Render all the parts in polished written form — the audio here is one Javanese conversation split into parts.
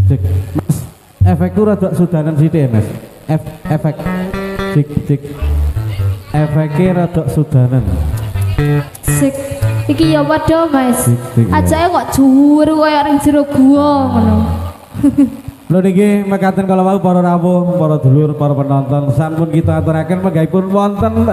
Cek. Mas, efekku rada sudanan sithik, Mas. Efek. Cek. Efeknya rada sudanan. Sik. Iki ya padha, Mas. Cek. Ajake kok dhuwur koyo ring jero gua ngono. Lho niki mekaten kala wau para rawuh, para dulur, para penonton sampun kita aturaken penggaipun wonten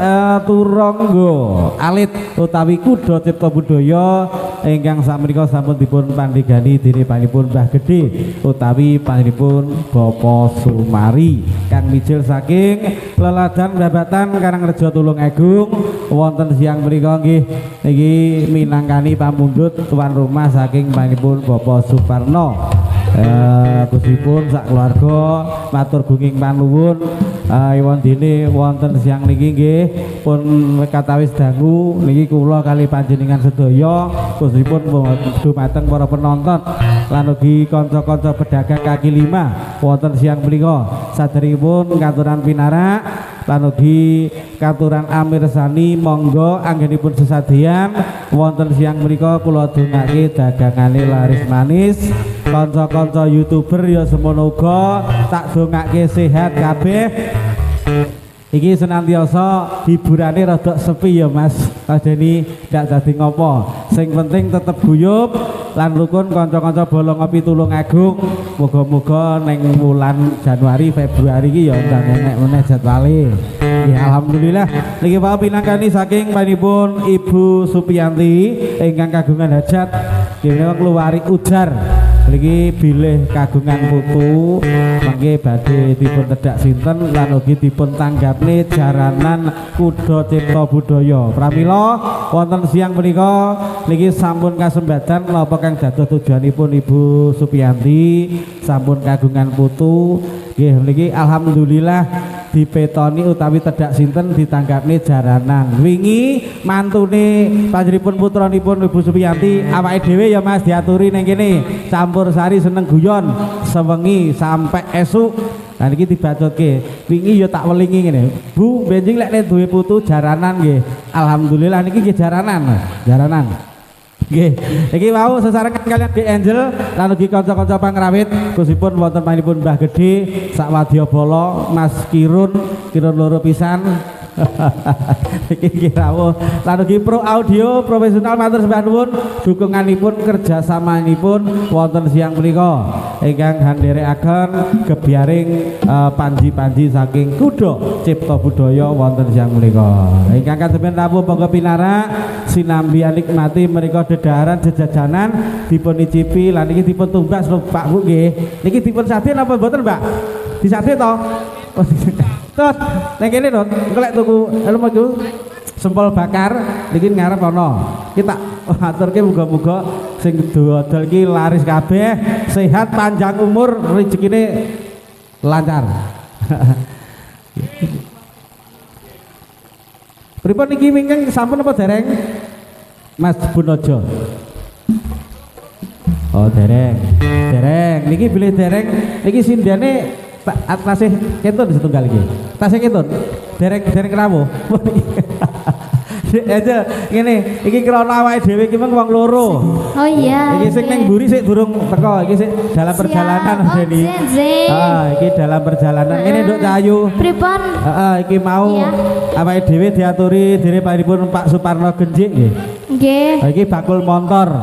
turangga alit utawi kuda cipta budaya ingkang sakmenika sampun dipun pandhegani dening panjenenganipun Mbah Gedhe utawi panjenenganipun Bapak Sumari kang mijil saking leladan Babatan Karangreja Tulungagung wonten siang menika nggih niki minangkani pamundhut tuan rumah saking panjenenganipun Bapak Suparno. Kusipun sak keluarga matur gunging panuwun iwon dene wonten siang niki nggih pun katawis dangu niki kula kali panjenengan sedaya kusipun dumateng para penonton lan ugi kanca-kanca pedagang kaki lima wonten siang menika saderengipun katuran pinarak lan ugi katuran amirsani monggo anggenipun sesadean wonten siang menika kula dongake dagangane laris manis kanca-kanca YouTuber ya semono uga tak dongake sehat kabeh. Iki senantiasa hiburane rada sepi ya Mas. Kadene ndak dadi ngopo. Sing penting tetep guyub lan rukun kanca-kanca bolong ngopi Tulungagung. Muga-muga ning wulan Januari Februari iki ya ndang enek meneh jadwale. Ya alhamdulillah niki wae pinangkani saking panjenenganipun Ibu Supiyanti ingkang kagungan hajat dene ngluwari ujar. Niki bilih kagungan putu mangke badhe dipun tedhak sinten lan ugi dipun tanggapne jaranan kuda cipta budaya. Pramila wonten siang menika niki sampun kasembadan napa kang dados tujuanipun Ibu Supiyanti sampun kagungan putu. Nggih niki alhamdulillah dipetoni utawi tedhak sinten ditanggapne jaranan. Wingi mantune panjenenganipun putranipun Ibu Supiyanti awake dhewe ya Mas diaturi ning kene campur sari seneng guyon sewengi sampai esuk. Nah niki dibacotke. Wingi ya tak welingi ngene. Bu, benjing lek duwe putu jaranan nggih. Alhamdulillah niki nggih jaranan. Nggih, iki wau sesarengan kalian di Angel lan ugi kanca-kanca pangrawit kusipun wonten panjenenganipun Mbah Gedhe sak Wadyabala Mas Kirun loro pisan. Iki rawuh lan ugi Pro Audio profesional matur sembah nuwun dukunganipun kerjasamanipun wonten siang menika ingkang handherekaken gebyaring panji-panji saking kuda cipta budaya wonten siang menika. Ingkang kadhemen rawuh monggo pinarak sinambi nikmati menika dedaharan jejajanan dipun icipi lan iki dipun tumbas lho Pak Bu nggih. Niki dipun sadhe napa mboten Mbak? Disadhe to? Terus ning kene to, golek tuku maju sempol bakar niki ngarep ana. Kita aturke muga-muga sing dodol iki laris kabeh, sehat panjang umur, rezekine lancar. Pripun niki wingking sampun apa dereng? Mas Bunojo. Oh dereng. Niki bilih dereng niki sindane tasih kentun setunggal iki. Tasih kentun. Dereng rawuh. Aja ngene, iki krana awake dhewe iki mung wong loro. Oh iya. Iki sing ning mburi sik durung teko, iki sik dalam perjalanan Deni. Iki dalam perjalanan. Ngene Nduk Cahayu. Pripun? Iki mau awake dhewe diaturi dening panjenenganipun Pak Suparno Genjik nggih. Nggih. Iki bakul montor.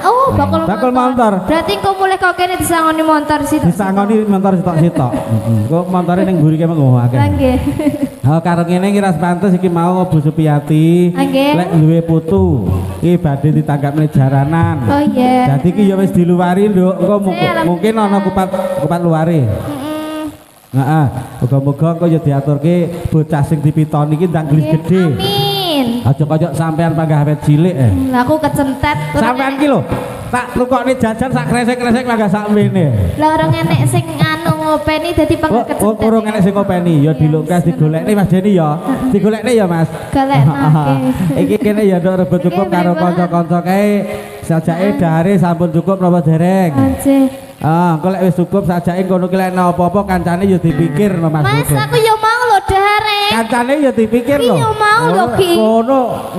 Oh, bakul montor. Berarti kok mulih kok kene disangoni montor sitok. Disangoni montor sitok-sitok. Kok montore ning mburi ki mung akeh. Nggih. Karo ngene iki ras pantes iki mau Bu Supiyanti lek duwe putu iki badhe ditanggapne jaranan. Oh iya. Dadi iki ya wis diluwari Nduk, engko mungkin ana kupat luare. Heeh, muga-muga engko ya diaturke bocah sing dipitoni iki ndang gelis gedhe. Amin. Aja kaya sampean panggah awet cilik Aku kecentet. Sampean ki lho, tak tukokne jajan sak kresek-kresek panggah sak mene. Lah ora enek sing ngopeni dadi panggah kecentet. Oh, urung enek sing ngopeni, ya dilungkas digolekne Mas Deni ya. Digolekne ya Mas. Goleknake. Iki kene ya nduk rebut cukup karo kanca-kanca kae. Sajake dahare sampun cukup napa dereng? Nggih. Engko lek wis cukup sajake ngono ki lek ana apa-apa kancane ya dipikir lho Mas. Mas, aku yo mau lho dahare. Kancane ya dipikir lho. Yo mau lho Ki.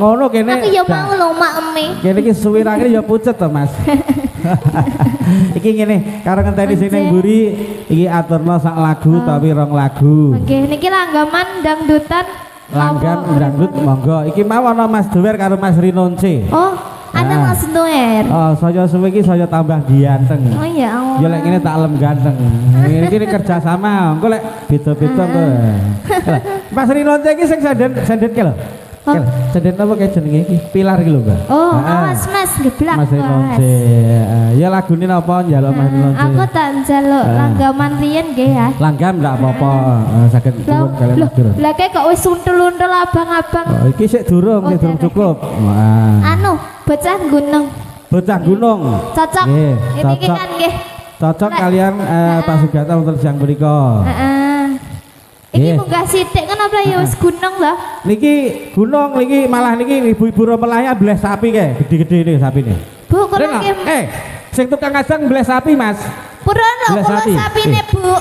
Ngono kene. Aku yo mau lho mak suami. Kene iki suwirane ya pucet to, Mas. Iki ngene, karo ngenteni sing ning mburi iki aturna sak lagu tapi rong lagu. Nggih, niki langgaman dangdutan. Langgan dangdut monggo. Iki mau ana Mas Dower karo Mas Rinonce. Oh, ada Mas Dower. Oh, saya suwe iki saya tambah ganteng. Oh ya Allah. Ya lek ngene tak lem ganteng. Iki kerja sama, engko lek beda-beda kok. Mas Rinonce iki sing senden ke lho. Kel, senden apa kayak jenenge iki? Pilar iki lho, Mbak. Oh, awas Mas, geblak. Mas Rinonce. Ya lagune napa njaluk Mas Rinonce? Aku tak njaluk langgaman riyen nggih ya. Langgam ndak apa-apa, saged turun kalian Mas Dur. Lah kok wis untul-untul abang-abang. Oh, iki sik durung cukup. Wah. Anu, bocah gunung. Bocah gunung. Cocok. Nggih, Ini iki kan nggih. Cocok kalian Pak Sugata untuk siang punika. Heeh. Iki munggah sithik kan apa ya wis gunung lho. Niki gunung niki malah niki ibu-ibu romelahnya belah sapi kae, gede-gede nih sapine. Bu, kono nggih. Sing tukang kacang belah sapi, Mas. Purun lho kula sapine, Bu.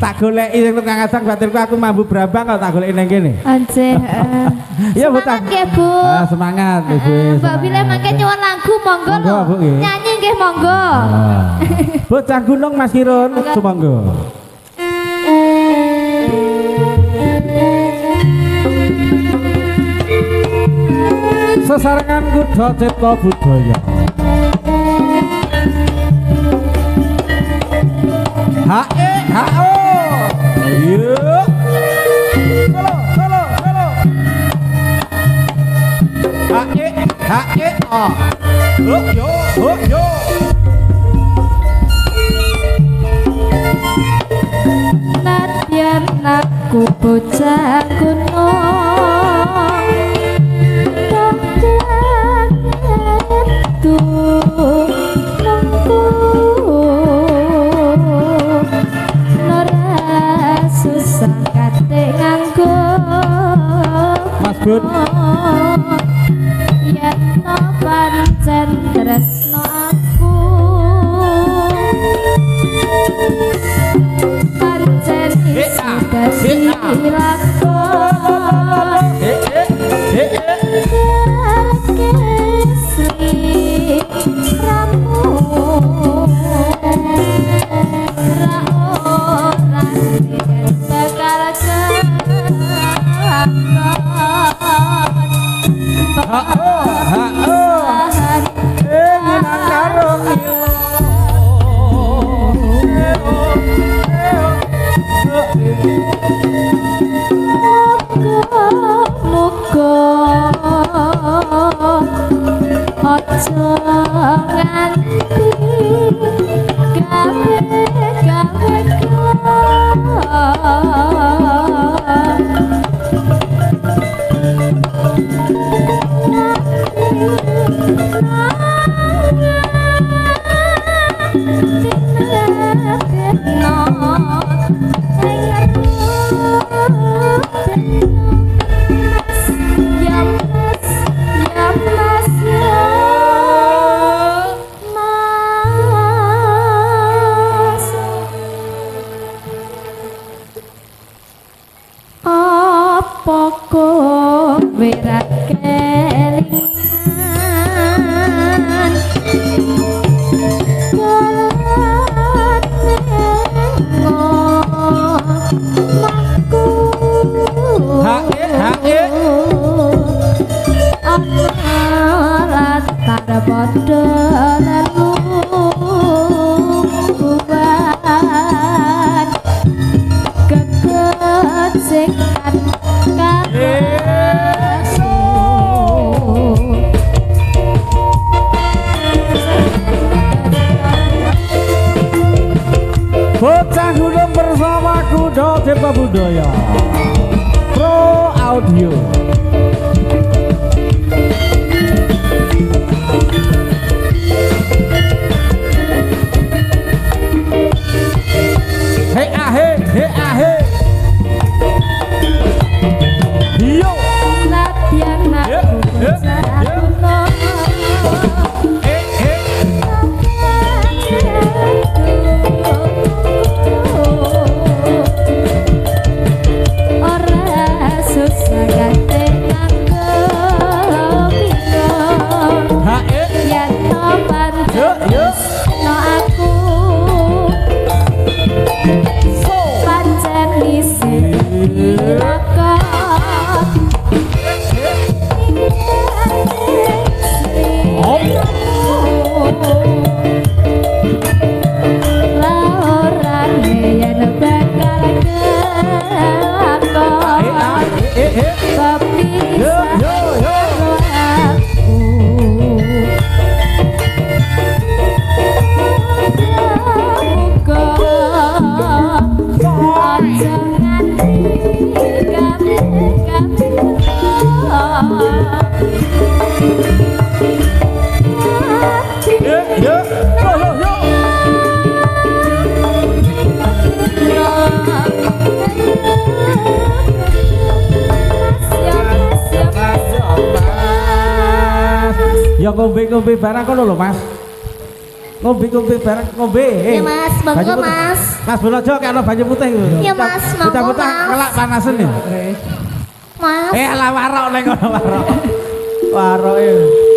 Tak goleki sing tukang kacang batirku aku mambu brambang kalau tak goleki ning kene. Anjir, Iya, Bu. Semangat nggih, Bu. Semangat, Ibu. Mbak Bila mangke nyuwun lagu monggo lho. Nyanyi nggih monggo. Bocah gunung Mas Kirun, monggo. Sesarengan kuda cipta budaya. Hae hao. Ayo. Solo. Hae oh. Yo. Nadyan aku bocah gunung. Mas Bud. Yen no pancen tresno aku pancen iso dadi lakon kesli ramu bakal Bocah gunung bersama Kuda Cipta Budaya Pro Audio. Hey ahe. Yo. Nadyan aku bocah gunung. Ora susah kate no aku pancen isi Ya ngombe barang kono lho Mas. Ngombe barang ngombe. Ya Mas, monggo Mas. Mas Brojo kena banyu putih. Ya Mas, monggo Putih Mas. kelak panasen ya. Mas. Ala warok ning kono warok. Waroke.